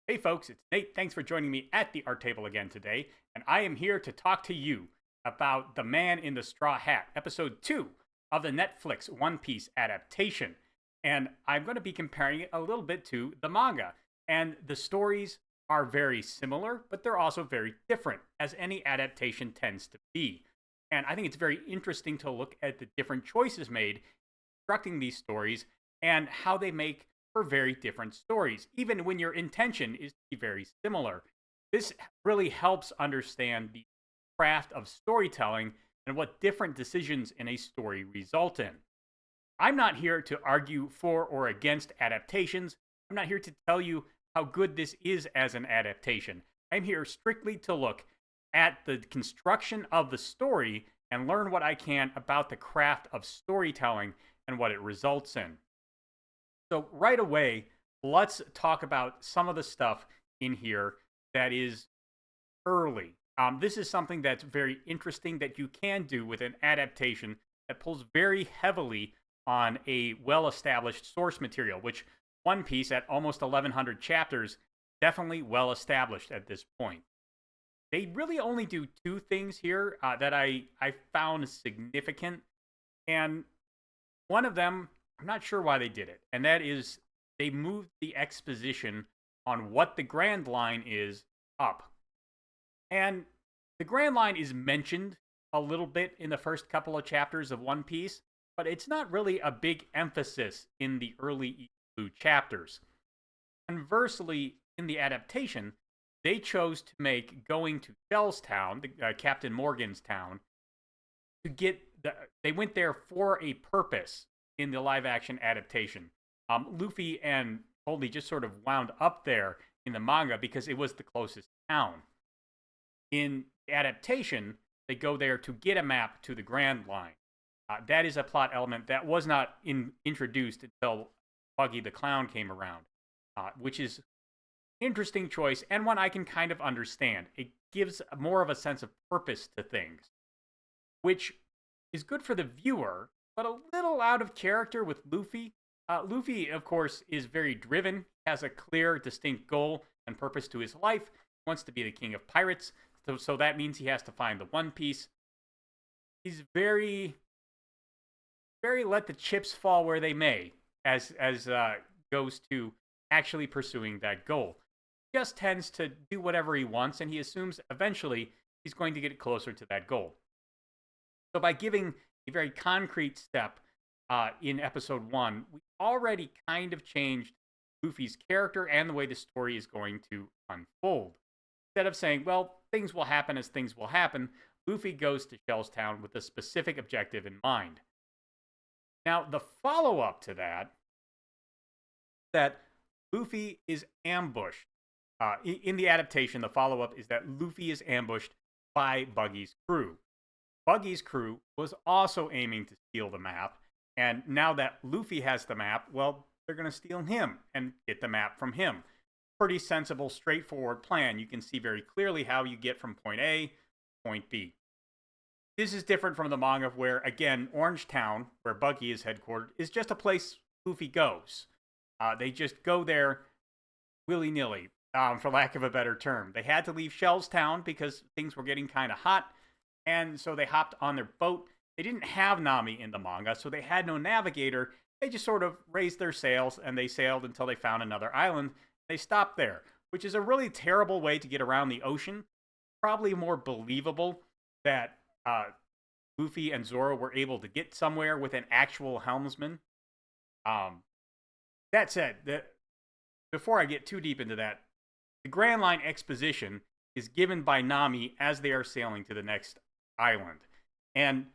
Hey folks, it's Nate. Thanks for joining me at the art table again today. And I am here to talk to you about The Man in the Straw Hat, episode 2 of the Netflix One Piece adaptation. And I'm going to be comparing it a little bit to the manga. And the stories are very similar, but they're also very different, as any adaptation tends to be. And I think it's very interesting to look at the different choices made constructing these stories and how they make for very different stories, even when your intention is to be very similar. This really helps understand the craft of storytelling and what different decisions in a story result in. I'm not here to argue for or against adaptations. I'm not here to tell you how good this is as an adaptation. I'm here strictly to look at the construction of the story and learn what I can about the craft of storytelling and what it results in. So, right away, let's talk about some of the stuff in here that is early. This is something that's very interesting that you can do with an adaptation that pulls very heavily on a well established source material, which One Piece at almost 1,100 chapters, definitely well established at this point. They really only do two things here that I found significant. And one of them, I'm not sure why they did it, and that is they moved the exposition on what the Grand Line is up. And the Grand Line is mentioned a little bit in the first couple of chapters of One Piece, but it's not really a big emphasis in the early East Blue chapters. Conversely, in the adaptation, they chose to make going to Shell's town, Captain Morgan's town, to get they went there for a purpose in the live action adaptation. Luffy and Holy just sort of wound up there in the manga because it was the closest town. In the adaptation, they go there to get a map to the Grand Line. That is a plot element that was not introduced until Buggy the Clown came around, which is an interesting choice and one I can kind of understand. It gives more of a sense of purpose to things, which is good for the viewer, but a little out of character with Luffy. Luffy, of course, is very driven, has a clear, distinct goal and purpose to his life. He wants to be the king of pirates, so that means he has to find the One Piece. He's very, very let the chips fall where they may, as goes to actually pursuing that goal. He just tends to do whatever he wants, and he assumes eventually he's going to get closer to that goal. So by giving a very concrete step in episode 1, we already kind of changed Luffy's character and the way the story is going to unfold. Instead of saying, well, things will happen as things will happen, Luffy goes to Shell's Town with a specific objective in mind. Now, the follow-up to that Luffy is ambushed. In the adaptation, the follow-up is that Luffy is ambushed by Buggy's crew. Buggy's crew was also aiming to steal the map, and now that Luffy has the map, well, they're going to steal him and get the map from him. Pretty sensible, straightforward plan. You can see very clearly how you get from point A to point B. This is different from the manga where, again, Orange Town, where Buggy is headquartered, is just a place Luffy goes. They just go there willy-nilly, for lack of a better term. They had to leave Shell's Town because things were getting kind of hot, and so they hopped on their boat. They didn't have Nami in the manga, so they had no navigator. They just sort of raised their sails, and they sailed until they found another island. They stopped there, which is a really terrible way to get around the ocean. Probably more believable that Luffy and Zoro were able to get somewhere with an actual helmsman. That said, before I get too deep into that, the Grand Line exposition is given by Nami as they are sailing to the next island. And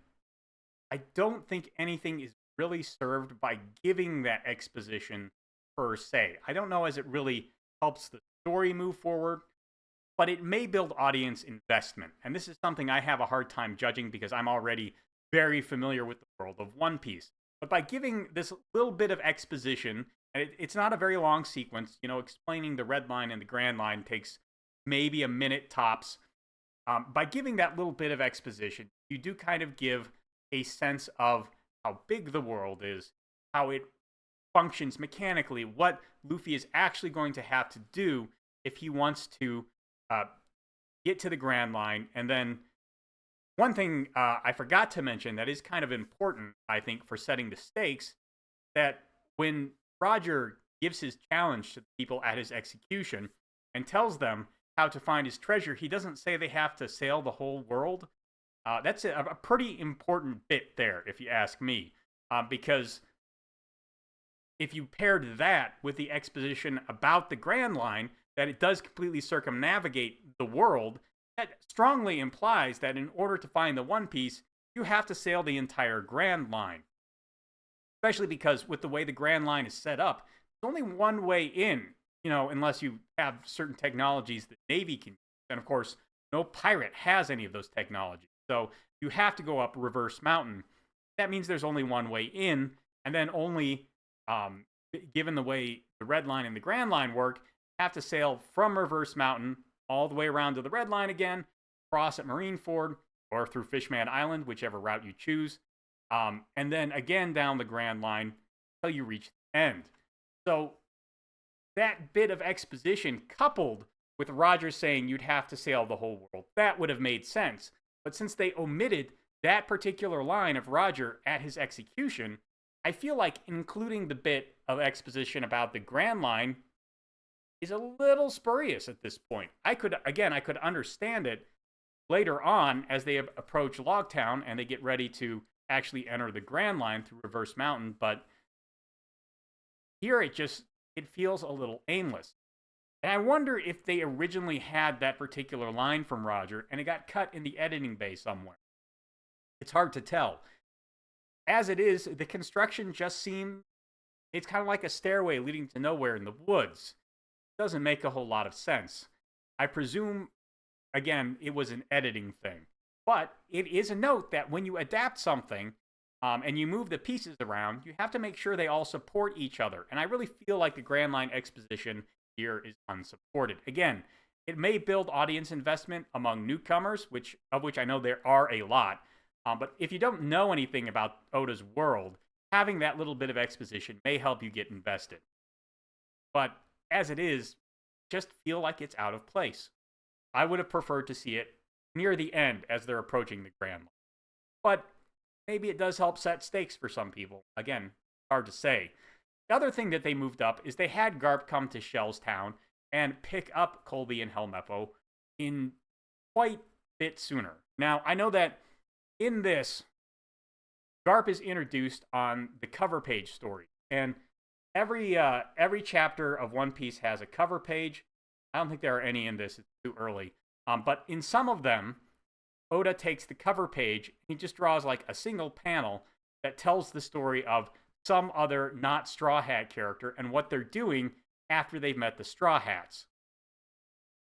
I don't think anything is really served by giving that exposition per se. I don't know as it really helps the story move forward, but it may build audience investment. And this is something I have a hard time judging because I'm already very familiar with the world of One Piece. But by giving this little bit of exposition, it's not a very long sequence, explaining the Red Line and the Grand Line takes maybe a minute tops. By giving that little bit of exposition, you do kind of give a sense of how big the world is, how it functions mechanically, what Luffy is actually going to have to do if he wants to uh, get to the Grand Line. And then one thing I forgot to mention that is kind of important, I think, for setting the stakes, that when Roger gives his challenge to the people at his execution and tells them how to find his treasure, he doesn't say they have to sail the whole world. That's a pretty important bit there, if you ask me, because if you paired that with the exposition about the Grand Line, that it does completely circumnavigate the world, that strongly implies that in order to find the One Piece, you have to sail the entire Grand Line. Especially because with the way the Grand Line is set up, there's only one way in, unless you have certain technologies that Navy can use. And of course, no pirate has any of those technologies. So you have to go up Reverse Mountain. That means there's only one way in, and then only, given the way the Red Line and the Grand Line work, have to sail from Reverse Mountain all the way around to the Red Line again, cross at Marineford, or through Fishman Island, whichever route you choose, and then again down the Grand Line until you reach the end. So that bit of exposition, coupled with Roger saying you'd have to sail the whole world, that would have made sense. But since they omitted that particular line of Roger at his execution, I feel like including the bit of exposition about the Grand Line is a little spurious at this point. I could understand it later on as they approach Logtown and they get ready to actually enter the Grand Line through Reverse Mountain, but here it feels a little aimless. And I wonder if they originally had that particular line from Roger and it got cut in the editing bay somewhere. It's hard to tell. As it is, the construction just seems, it's kind of like a stairway leading to nowhere in the woods. It doesn't make a whole lot of sense. I presume, again, it was an editing thing. But it is a note that when you adapt something and you move the pieces around, you have to make sure they all support each other. And I really feel like the Grand Line exposition here is unsupported. Again, it may build audience investment among newcomers, of which I know there are a lot. But if you don't know anything about Oda's world, having that little bit of exposition may help you get invested. But as it is, just feel like it's out of place. I would have preferred to see it near the end as they're approaching the Grand Line. But maybe it does help set stakes for some people. Again, hard to say. The other thing that they moved up is they had Garp come to Shellstown and pick up Colby and Helmeppo in quite a bit sooner. Now, I know that in this, Garp is introduced on the cover page story. And every chapter of One Piece has a cover page. I don't think there are any in this. It's too early. But in some of them, Oda takes the cover page, he just draws like a single panel that tells the story of some other not Straw Hat character and what they're doing after they've met the Straw Hats.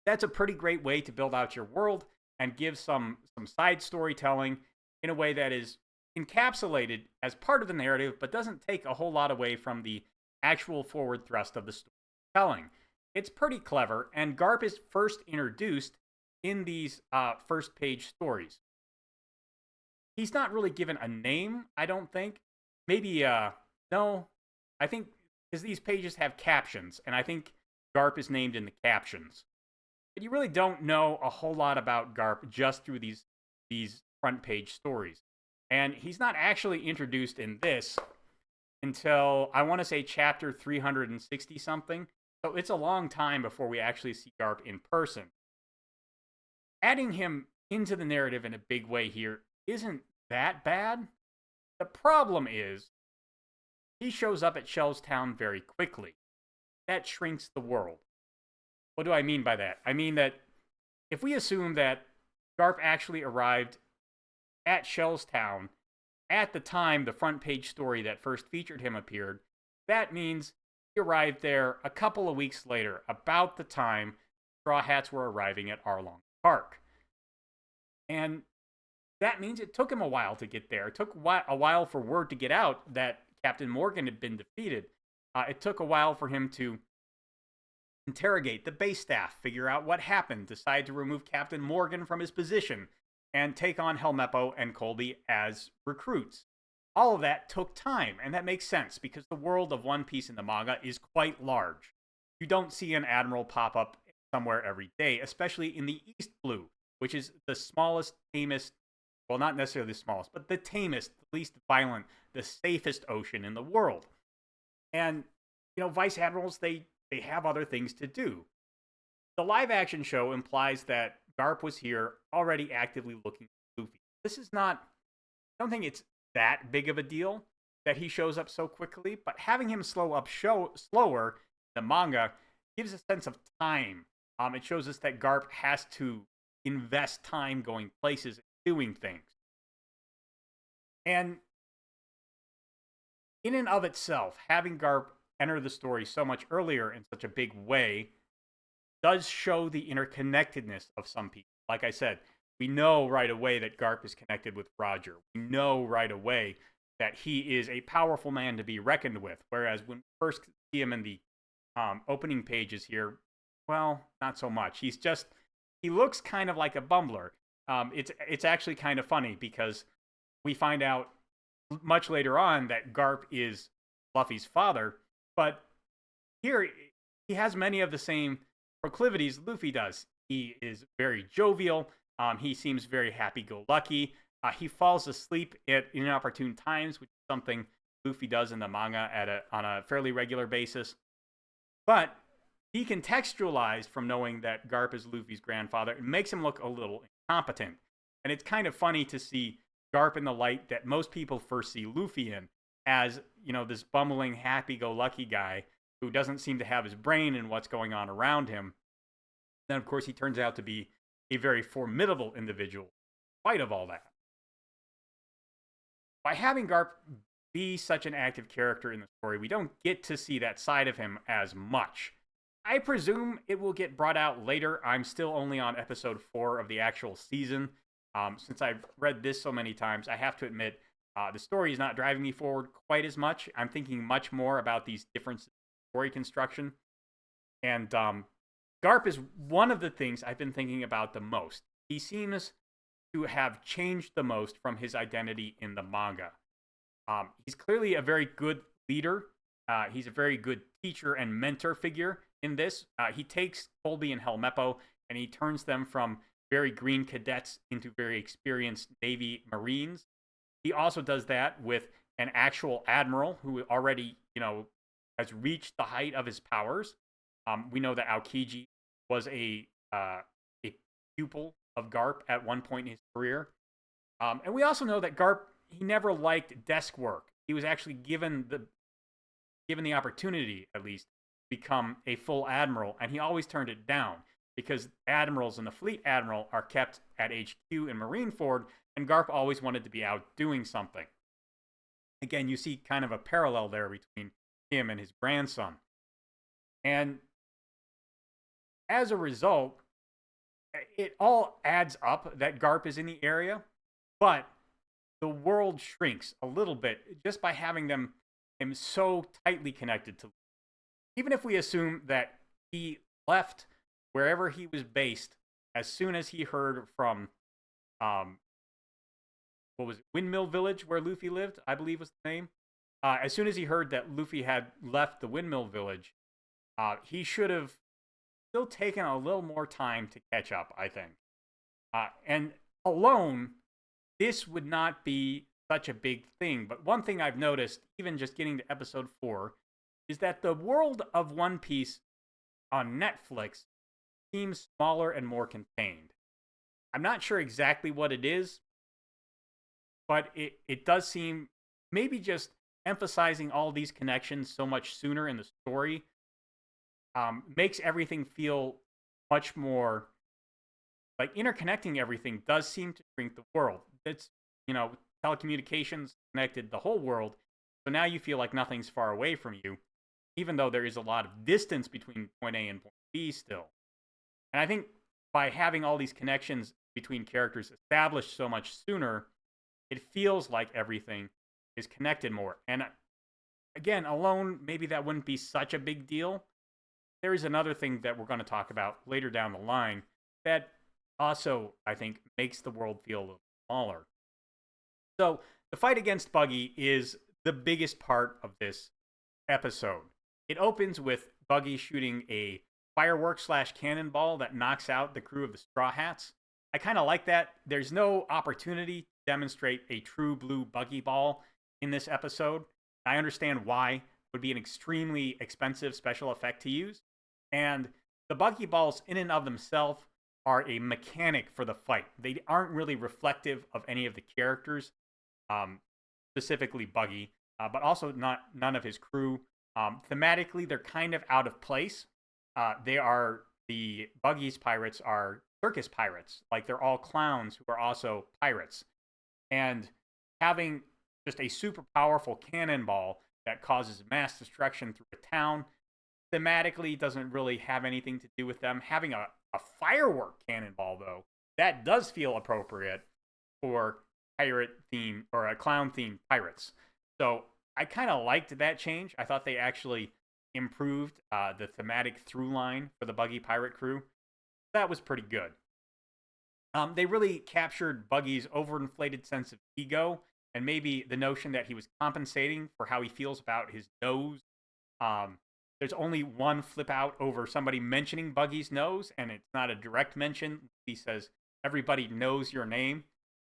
That's a pretty great way to build out your world and give some side storytelling in a way that is encapsulated as part of the narrative, but doesn't take a whole lot away from the actual forward thrust of the storytelling. It's pretty clever, and Garp is first introduced in these first page stories. He's not really given a name, I don't think. Maybe, no. I think, because these pages have captions, and I think Garp is named in the captions. But you really don't know a whole lot about Garp just through these front page stories. And he's not actually introduced in this until, I want to say, chapter 360 something. So it's a long time before we actually see Garp in person. Adding him into the narrative in a big way here isn't that bad. The problem is, he shows up at Shellstown very quickly. That shrinks the world. What do I mean by that? I mean that if we assume that Garp actually arrived at Shellstown at the time the front page story that first featured him appeared, that means he arrived there a couple of weeks later, about the time Straw Hats were arriving at Arlong Park. And that means it took him a while to get there. It took a while for word to get out that Captain Morgan had been defeated. It took a while for him to interrogate the base staff, figure out what happened, decide to remove Captain Morgan from his position, and take on Helmeppo and Colby as recruits. All of that took time, and that makes sense because the world of One Piece in the manga is quite large. You don't see an admiral pop up somewhere every day, especially in the East Blue, which is the smallest, tamest, well, not necessarily the smallest, but the tamest, the least violent, the safest ocean in the world. And, vice admirals, they have other things to do. The live action show implies that Garp was here already actively looking for Luffy. This is not, I don't think it's that big of a deal that he shows up so quickly, but having him slower, the manga, gives a sense of time. It shows us that Garp has to invest time going places and doing things. And in and of itself, having Garp enter the story so much earlier in such a big way does show the interconnectedness of some people. Like I said, we know right away that Garp is connected with Roger. We know right away that he is a powerful man to be reckoned with. Whereas when we first see him in the opening pages here, well, not so much. He looks kind of like a bumbler. It's actually kind of funny because we find out much later on that Garp is Luffy's father, but here he has many of the same proclivities Luffy does. He is very jovial. He seems very happy-go-lucky. He falls asleep at inopportune times, which is something Luffy does in the manga on a fairly regular basis. But decontextualized from knowing that Garp is Luffy's grandfather, it makes him look a little incompetent. And it's kind of funny to see Garp in the light that most people first see Luffy in, as, this bumbling, happy-go-lucky guy who doesn't seem to have his brain in what's going on around him. Then, of course, he turns out to be a very formidable individual in spite of all that. By having Garp be such an active character in the story, we don't get to see that side of him as much. I presume it will get brought out later. I'm still only on episode 4 of the actual season. Since I've read this so many times, I have to admit, the story is not driving me forward quite as much. I'm thinking much more about these differences in story construction. And Garp is one of the things I've been thinking about the most. He seems to have changed the most from his identity in the manga. He's clearly a very good leader. He's a very good teacher and mentor figure in this. He takes Colby and Helmeppo and he turns them from very green cadets into very experienced Navy Marines. He also does that with an actual admiral who already, has reached the height of his powers. We know that Aokiji was a pupil of Garp at one point in his career. And we also know that Garp, he never liked desk work. He was actually given the opportunity, at least, to become a full admiral, and he always turned it down because admirals and the fleet admiral are kept at HQ in Marineford, and Garp always wanted to be out doing something. Again, you see kind of a parallel there between him and his grandson. And as a result, it all adds up that Garp is in the area, but the world shrinks a little bit just by having him so tightly connected to. Even if we assume that he left wherever he was based as soon as he heard from, what was it, Windmill Village, where Luffy lived, I believe was the name. As soon as he heard that Luffy had left the Windmill Village, he should have still taken a little more time to catch up, I think. And alone, this would not be such a big thing. But one thing I've noticed, even just getting to episode 4, is that the world of One Piece on Netflix seems smaller and more contained. I'm not sure exactly what it is, but it does seem maybe just emphasizing all these connections so much sooner in the story makes everything feel much more like interconnecting everything does seem to shrink the world. It's, telecommunications connected the whole world. So now you feel like nothing's far away from you, even though there is a lot of distance between point A and point B still. And I think by having all these connections between characters established so much sooner, it feels like everything is connected more. And again, alone, maybe that wouldn't be such a big deal. There is another thing that we're going to talk about later down the line that also, I think, makes the world feel a little smaller. So the fight against Buggy is the biggest part of this episode. It opens with Buggy shooting a fireworks slash cannonball that knocks out the crew of the Straw Hats. I kind of like that. There's no opportunity to demonstrate a true blue buggy ball in this episode. I understand why. It would be an extremely expensive special effect to use. And the buggy balls, in and of themselves, are a mechanic for the fight. They aren't really reflective of any of the characters, specifically Buggy, but also none of his crew. Thematically, they're kind of out of place. The Buggy's pirates are circus pirates. Like, they're all clowns who are also pirates. And having just a super powerful cannonball that causes mass destruction through a town thematically doesn't really have anything to do with them. Having a firework cannonball, though, that does feel appropriate for pirate theme or a clown themed pirates. So I kind of liked that change. I thought they actually improved the thematic through line for the Buggy pirate crew. That was pretty good. They really captured Buggy's overinflated sense of ego and maybe the notion that he was compensating for how he feels about his nose. There's only one flip out over somebody mentioning Buggy's nose, and it's not a direct mention. He says, "Everybody knows your name,"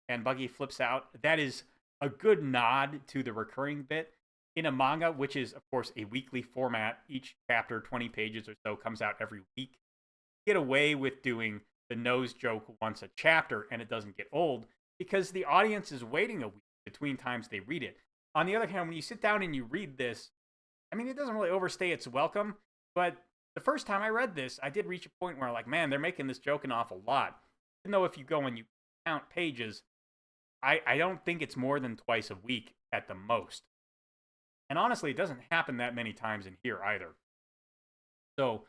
and Buggy flips out. That is a good nod to the recurring bit. In a manga, which is, of course, a weekly format, each chapter, 20 pages or so, comes out every week. Get away with doing the nose joke once a chapter, and it doesn't get old, because the audience is waiting a week between times they read it. On the other hand, when you sit down and you read this, I mean, it doesn't really overstay its welcome, but the first time I read this, I did reach a point where, like, man, they're making this joke an awful lot. Even though if you go and you count pages, I don't think it's more than twice a week at the most. And honestly, it doesn't happen that many times in here either. So,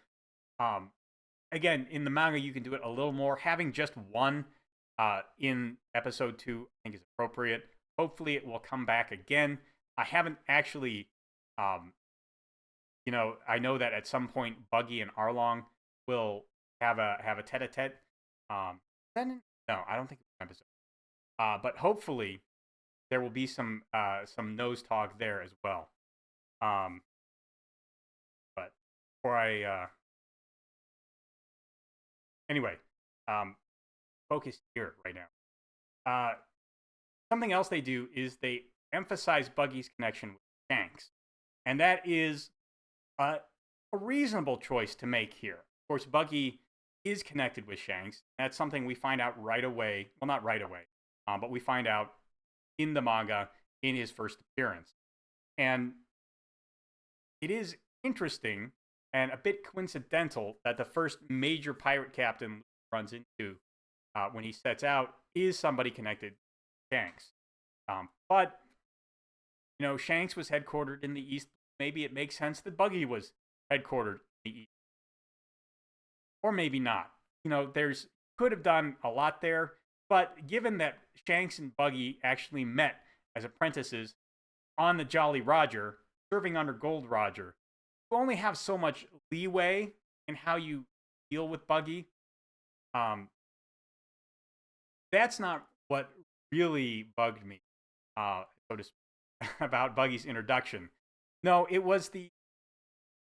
again, in the manga, you can do it a little more. Having just one in episode 2, I think, is appropriate. Hopefully, it will come back again. I haven't actually, I know that at some point, Buggy and Arlong will have a tete-a-tete. No, I don't think it's an episode. But hopefully, there will be some nose talk there as well. But before anyway, focus here right now. Something else they do is they emphasize Buggy's connection with Shanks, and that is a reasonable choice to make here. Of course, Buggy is connected with Shanks. That's something we find out right away. Well, not right away, but we find out in the manga in his first appearance. And it is interesting and a bit coincidental that the first major pirate captain runs into when he sets out is somebody connected to Shanks. But, Shanks was headquartered in the East. Maybe it makes sense that Buggy was headquartered in the East. Or maybe not. There's could have done a lot there. But given that Shanks and Buggy actually met as apprentices on the Jolly Roger, serving under Gold Roger, you only have so much leeway in how you deal with Buggy. That's not what really bugged me, so to speak, about Buggy's introduction. No, it was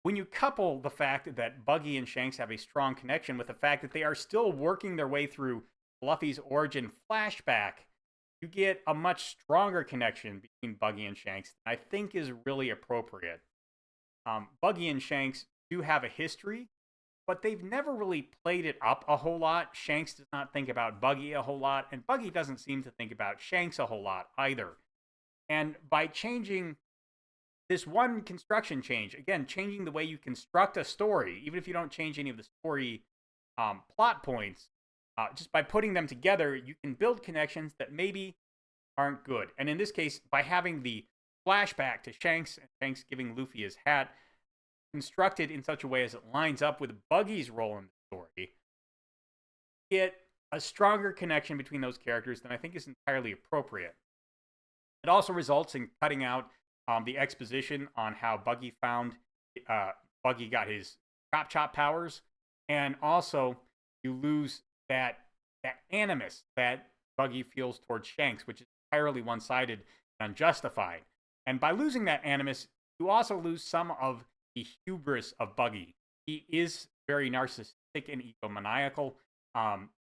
when you couple the fact that Buggy and Shanks have a strong connection with the fact that they are still working their way through Luffy's origin flashback, you get a much stronger connection between Buggy and Shanks that I think is really appropriate. Buggy and Shanks do have a history, but they've never really played it up a whole lot. Shanks does not think about Buggy a whole lot, and Buggy doesn't seem to think about Shanks a whole lot either. And by changing this one construction change, again, changing the way you construct a story, even if you don't change any of the story plot points, just by putting them together, you can build connections that maybe aren't good. And in this case, by having the flashback to Shanks and Shanks giving Luffy his hat constructed in such a way as it lines up with Buggy's role in the story, get a stronger connection between those characters than I think is entirely appropriate. It also results in cutting out the exposition on how Buggy got his chop powers, and also you lose that animus that Buggy feels towards Shanks, which is entirely one-sided and unjustified. And by losing that animus, you also lose some of the hubris of Buggy. He is very narcissistic and egomaniacal.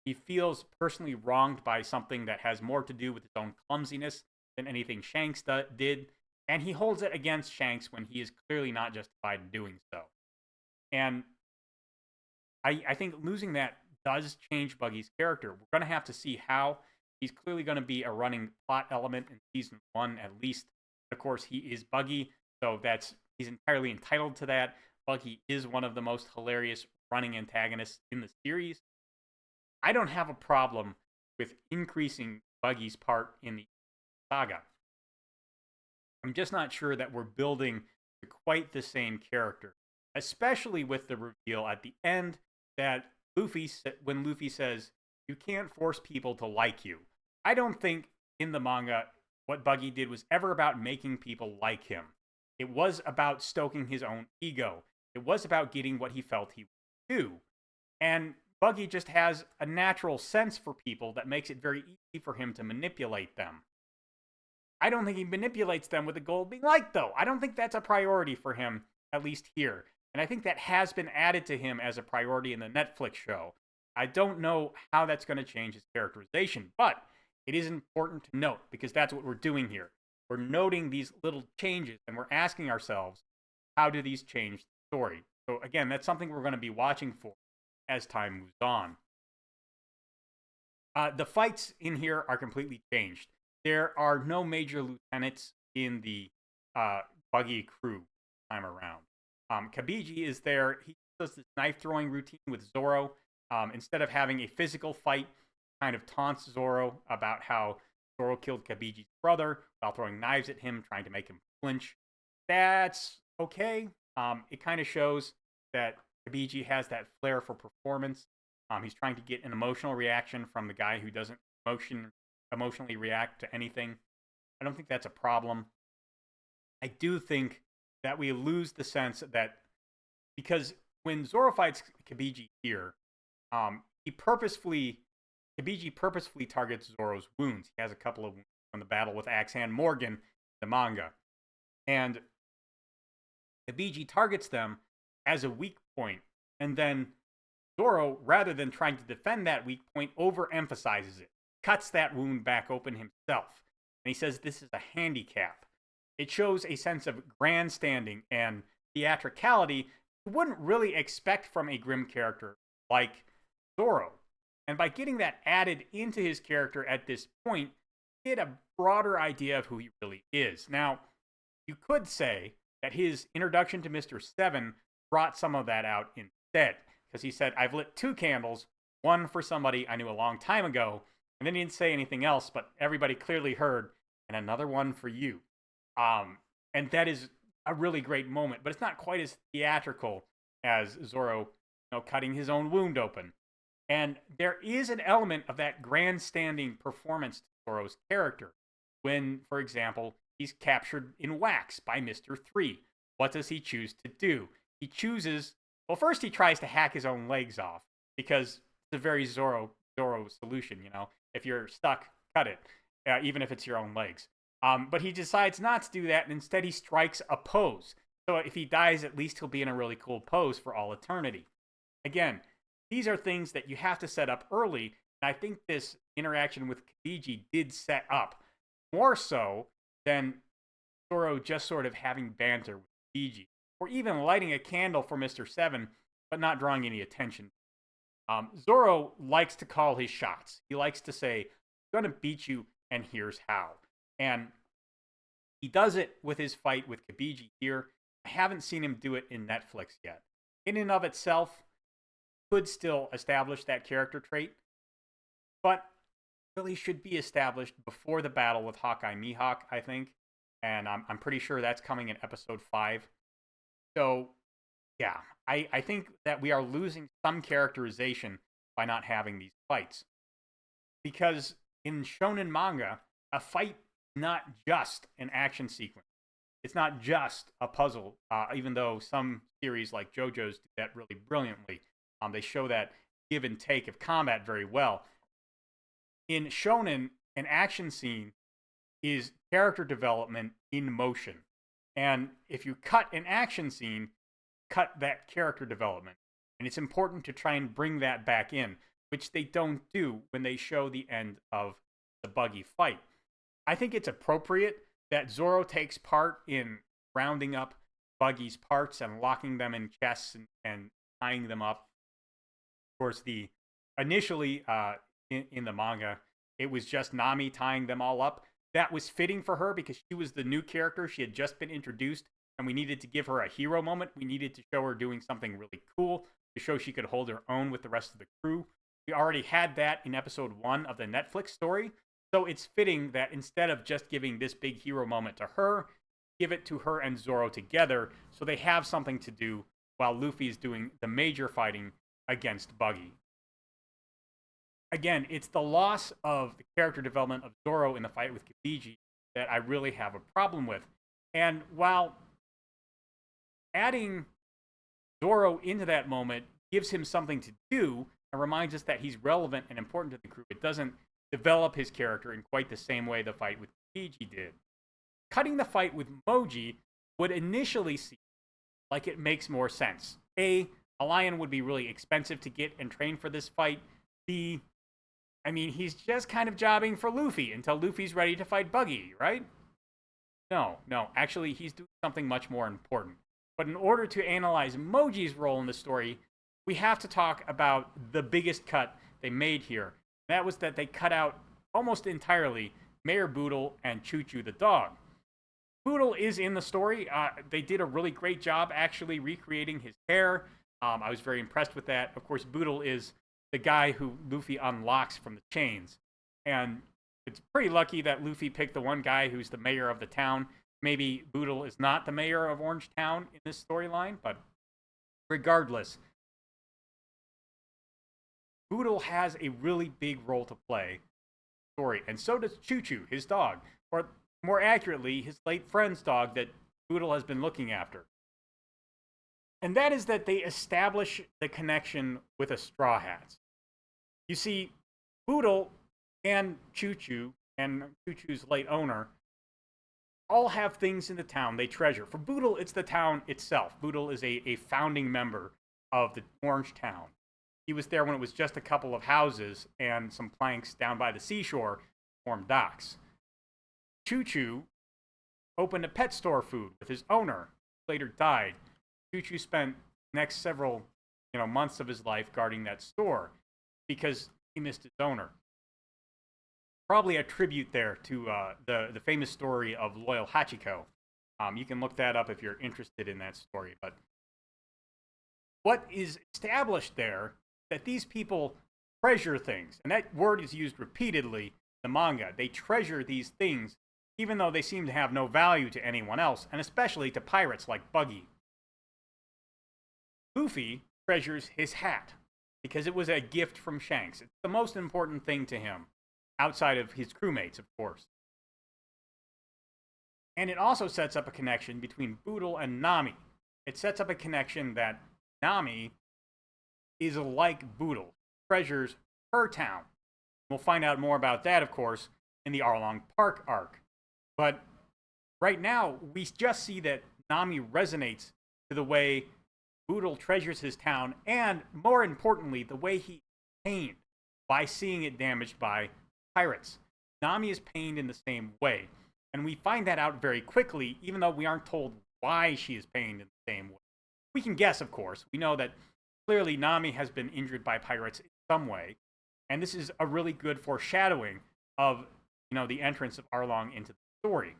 He feels personally wronged by something that has more to do with his own clumsiness than anything Shanks did, and he holds it against Shanks when he is clearly not justified in doing so. And I think losing that does change Buggy's character. We're going to have to see how. He's clearly going to be a running plot element in season 1 at least. Of course, he is Buggy, so he's entirely entitled to that. Buggy is one of the most hilarious running antagonists in the series. I don't have a problem with increasing Buggy's part in the saga. I'm just not sure that we're building to quite the same character, especially with the reveal at the end that when Luffy says, "You can't force people to like you." I don't think in the manga what Buggy did was ever about making people like him. It was about stoking his own ego. It was about getting what he felt he would do. And Buggy just has a natural sense for people that makes it very easy for him to manipulate them. I don't think he manipulates them with the goal of being liked, though. I don't think that's a priority for him, at least here. And I think that has been added to him as a priority in the Netflix show. I don't know how that's going to change his characterization, but it is important to note because that's what we're doing here. We're noting these little changes and we're asking ourselves, how do these change the story? So again, that's something we're going to be watching for as time moves on. The fights in here are completely changed. There are no major lieutenants in the Buggy crew this time around. Kabiji is there. He does this knife throwing routine with Zoro. Instead of having a physical fight, kind of taunts Zoro about how Zoro killed Kabiji's brother while throwing knives at him, trying to make him flinch. That's okay. It kind of shows that Kabiji has that flair for performance. He's trying to get an emotional reaction from the guy who doesn't emotionally react to anything. I don't think that's a problem. I do think that we lose the sense that because when Zoro fights Kabiji here, Kabiji purposefully targets Zoro's wounds. He has a couple of wounds from the battle with Axe Hand Morgan in the manga. And Kabiji targets them as a weak point. And then Zoro, rather than trying to defend that weak point, overemphasizes it. Cuts that wound back open himself. And he says this is a handicap. It shows a sense of grandstanding and theatricality you wouldn't really expect from a grim character like Zoro. And by getting that added into his character at this point, you get a broader idea of who he really is. Now, you could say that his introduction to Mr. Seven brought some of that out instead. Because he said, I've lit 2 candles, one for somebody I knew a long time ago, and then he didn't say anything else, but everybody clearly heard, and another one for you. And that is a really great moment, but it's not quite as theatrical as Zoro, cutting his own wound open. And there is an element of that grandstanding performance to Zoro's character. When, for example, he's captured in wax by Mr. 3. What does he choose to do? He chooses, well, first he tries to hack his own legs off, because it's a very Zoro solution, If you're stuck, cut it, even if it's your own legs. But he decides not to do that, and instead he strikes a pose. So if he dies, at least he'll be in a really cool pose for all eternity. Again, these are things that you have to set up early, and I think this interaction with Kabiji did set up more so than Zoro just sort of having banter with Kabiji, or even lighting a candle for Mr. 7, but not drawing any attention. Zoro likes to call his shots. He likes to say, I'm going to beat you, and here's how. And he does it with his fight with Kabiji here. I haven't seen him do it in Netflix yet. In and of itself, could still establish that character trait, but really should be established before the battle with Hawkeye Mihawk, I think. And I'm pretty sure that's coming in episode 5. So, yeah, I think that we are losing some characterization by not having these fights. Because in shonen manga, a fight is not just an action sequence. It's not just a puzzle, even though some series like JoJo's do that really brilliantly. They show that give and take of combat very well. In shonen, an action scene is character development in motion. And if you cut an action scene, cut that character development. And it's important to try and bring that back in, which they don't do when they show the end of the Buggy fight. I think it's appropriate that Zoro takes part in rounding up Buggy's parts and locking them in chests and tying them up. Of course, initially in the manga, it was just Nami tying them all up. That was fitting for her because she was the new character. She had just been introduced, and we needed to give her a hero moment. We needed to show her doing something really cool to show she could hold her own with the rest of the crew. We already had that in episode 1 of the Netflix story, so it's fitting that instead of just giving this big hero moment to her, give it to her and Zoro together so they have something to do while Luffy's doing the major fighting against Buggy. Again, it's the loss of the character development of Zoro in the fight with Kabiji that I really have a problem with. And while adding Zoro into that moment gives him something to do and reminds us that he's relevant and important to the crew, it doesn't develop his character in quite the same way the fight with Kabiji did. Cutting the fight with Moji would initially seem like it makes more sense. A lion would be really expensive to get and train for this fight. B, I mean, he's just kind of jobbing for Luffy until Luffy's ready to fight Buggy, right? No, actually, he's doing something much more important. But in order to analyze Moji's role in the story, we have to talk about the biggest cut they made here. That was that they cut out almost entirely Mayor Boodle and Choo Choo the dog. Boodle is in the story. They did a really great job actually recreating his hair. I was very impressed with that. Of course, Boodle is the guy who Luffy unlocks from the chains. And it's pretty lucky that Luffy picked the one guy who's the mayor of the town. Maybe Boodle is not the mayor of Orange Town in this storyline, but regardless, Boodle has a really big role to play in the story, and so does Choo Choo, his dog, or more accurately, his late friend's dog that Boodle has been looking after. And that is that they establish the connection with the Straw Hats. You see, Boodle and Choo Choo and Choo Choo's late owner all have things in the town they treasure. For Boodle, it's the town itself. Boodle is a founding member of the Orange Town. He was there when it was just a couple of houses and some planks down by the seashore formed docks. Choo Choo opened a pet store food with his owner, who later died. Choo Choo spent the next several months of his life guarding that store because he missed his owner. Probably a tribute there to the famous story of Loyal Hachiko. You can look that up if you're interested in that story. But what is established there that these people treasure things, and that word is used repeatedly in the manga. They treasure these things even though they seem to have no value to anyone else, and especially to pirates like Buggy. Luffy treasures his hat because it was a gift from Shanks. It's the most important thing to him, outside of his crewmates, of course. And it also sets up a connection between Boodle and Nami. It sets up a connection that Nami is like Boodle, treasures her town. We'll find out more about that, of course, in the Arlong Park arc. But right now, we just see that Nami resonates to the way Boodle treasures his town, and more importantly, the way he is pained by seeing it damaged by pirates. Nami is pained in the same way, and we find that out very quickly, even though we aren't told why she is pained in the same way. We can guess, of course. We know that clearly Nami has been injured by pirates in some way, and this is a really good foreshadowing of the entrance of Arlong into the story.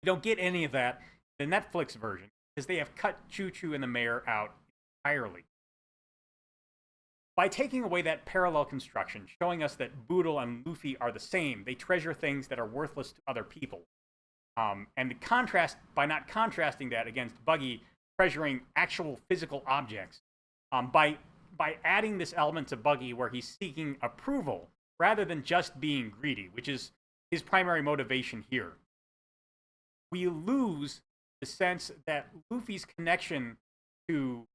We don't get any of that in the Netflix version because they have cut Choo Choo and the mayor out entirely. By taking away that parallel construction, showing us that Boodle and Luffy are the same, they treasure things that are worthless to other people. And the contrast, by not contrasting that against Buggy treasuring actual physical objects, by adding this element to Buggy where he's seeking approval rather than just being greedy, which is his primary motivation here, we lose the sense that Luffy's connection to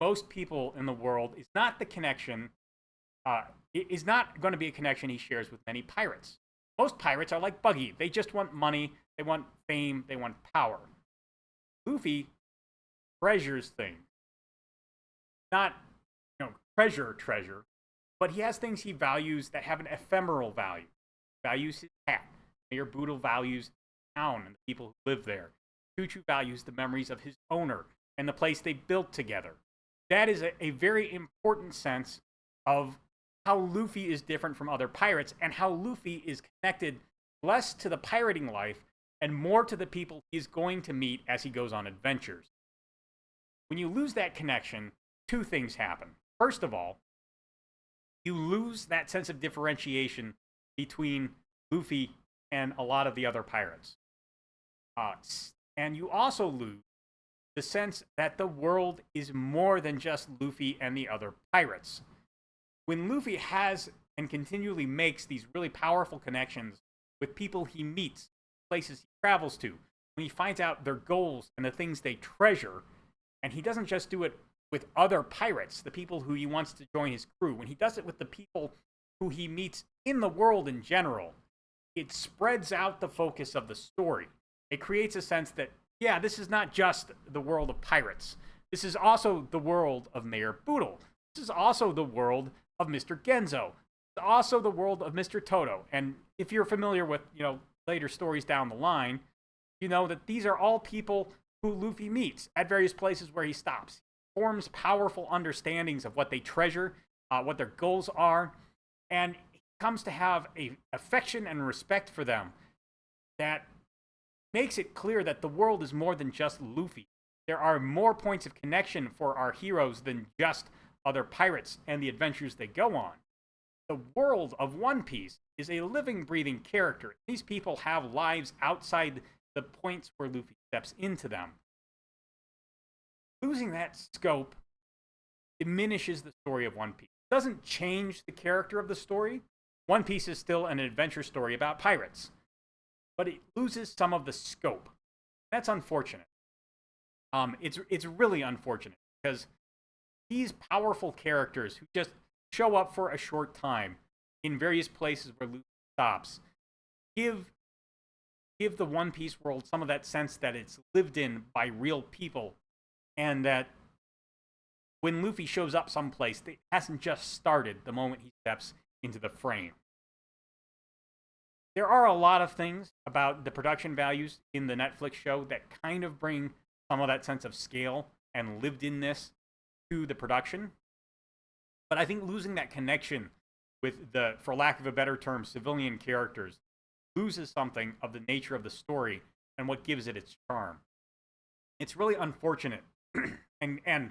most people in the world is not the connection, is not going to be a connection he shares with many pirates. Most pirates are like Buggy. They just want money, they want fame, they want power. Luffy treasures things. Not treasure, but he has things he values that have an ephemeral value. He values his hat. Mayor Boodle values the town and the people who live there. Choo-Choo values the memories of his owner and the place they built together. That is a very important sense of how Luffy is different from other pirates and how Luffy is connected less to the pirating life and more to the people he's going to meet as he goes on adventures. When you lose that connection, two things happen. First of all, you lose that sense of differentiation between Luffy and a lot of the other pirates. And you also lose the sense that the world is more than just Luffy and the other pirates. When Luffy has and continually makes these really powerful connections with people he meets, places he travels to, when he finds out their goals and the things they treasure, and he doesn't just do it with other pirates, the people who he wants to join his crew, when he does it with the people who he meets in the world in general, it spreads out the focus of the story. It creates a sense that, yeah, this is not just the world of pirates. This is also the world of Mayor Boodle. This is also the world of Mr. Genzo. It's also the world of Mr. Toto. And if you're familiar with, later stories down the line, you know that these are all people who Luffy meets at various places where he stops. He forms powerful understandings of what they treasure, what their goals are, and he comes to have a affection and respect for them that makes it clear that the world is more than just Luffy. There are more points of connection for our heroes than just other pirates and the adventures they go on. The world of One Piece is a living, breathing character. These people have lives outside the points where Luffy steps into them. Losing that scope diminishes the story of One Piece. It doesn't change the character of the story. One Piece is still an adventure story about pirates, but it loses some of the scope. That's unfortunate. It's really unfortunate because these powerful characters who just show up for a short time in various places where Luffy stops give the One Piece world some of that sense that it's lived in by real people, and that when Luffy shows up someplace, it hasn't just started the moment he steps into the frame. There are a lot of things about the production values in the Netflix show that kind of bring some of that sense of scale and lived-inness to the production. But I think losing that connection with the, for lack of a better term, civilian characters loses something of the nature of the story and what gives it its charm. It's really unfortunate. and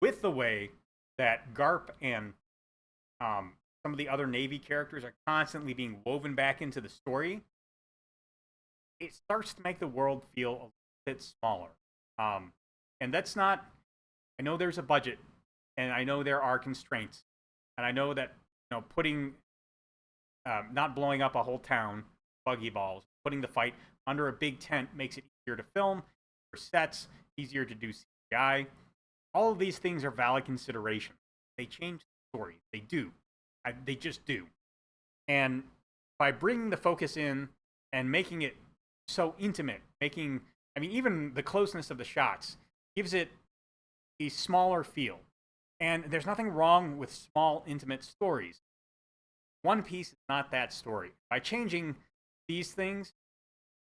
with the way that Garp and some of the other Navy characters are constantly being woven back into the story, it starts to make the world feel a bit smaller. And that's not, I know there's a budget, and I know there are constraints, and I know that, putting, not blowing up a whole town, buggy balls, putting the fight under a big tent makes it easier to film, for sets, easier to do CGI. All of these things are valid considerations. They change the story. They do. They just do. And by bringing the focus in and making it so intimate, even the closeness of the shots gives it a smaller feel. And there's nothing wrong with small, intimate stories. One Piece is not that story. By changing these things,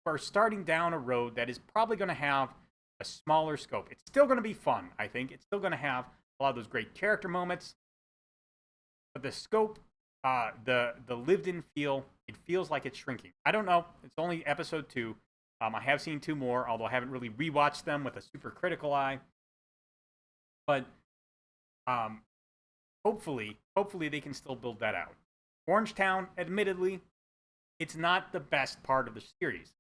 we're starting down a road that is probably going to have a smaller scope. It's still going to be fun, I think. It's still going to have a lot of those great character moments. But the scope, the lived-in feel, it feels like it's shrinking. I don't know. It's only episode 2. I have seen 2 more, although I haven't really rewatched them with a super critical eye. But hopefully they can still build that out. Orangetown, admittedly, it's not the best part of the series.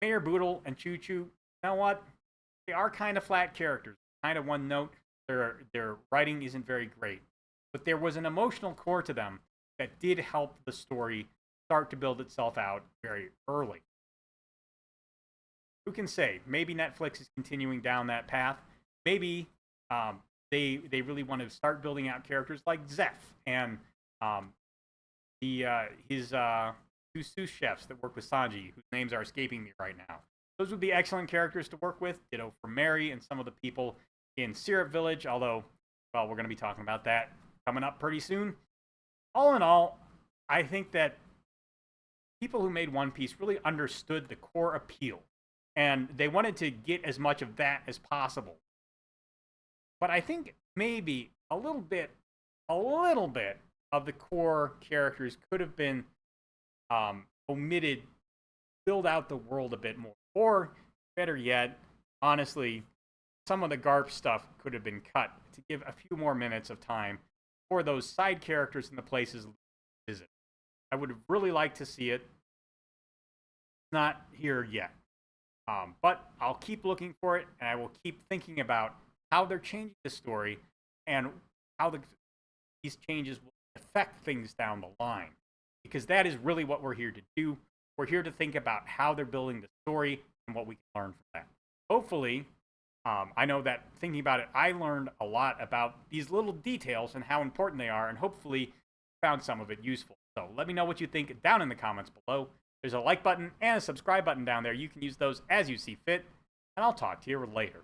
Mayor Boodle and Choo-Choo, you know what? They are kind of flat characters, kind of one note. Their writing isn't very great. But there was an emotional core to them that did help the story start to build itself out very early. Who can say? Maybe Netflix is continuing down that path. Maybe they really want to start building out characters like Zeph and his 2 sous chefs that work with Sanji, whose names are escaping me right now. Those would be excellent characters to work with. Ditto for Mary and some of the people in Syrup Village, although, well, we're going to be talking about that coming up pretty soon. All in all, I think that people who made One Piece really understood the core appeal, and they wanted to get as much of that as possible. But I think maybe a little bit of the core characters could have been omitted, build out the world a bit more. Or, better yet, honestly, some of the GARP stuff could have been cut to give a few more minutes of time for those side characters and the places visit. I would really like to see it. It's not here yet. But I'll keep looking for it, and I will keep thinking about how they're changing the story and how these changes will affect things down the line. Because that is really what we're here to do. We're here to think about how they're building the story and what we can learn from that. Hopefully, I know that thinking about it, I learned a lot about these little details and how important they are, and hopefully found some of it useful. So let me know what you think down in the comments below. There's a like button and a subscribe button down there. You can use those as you see fit, and I'll talk to you later.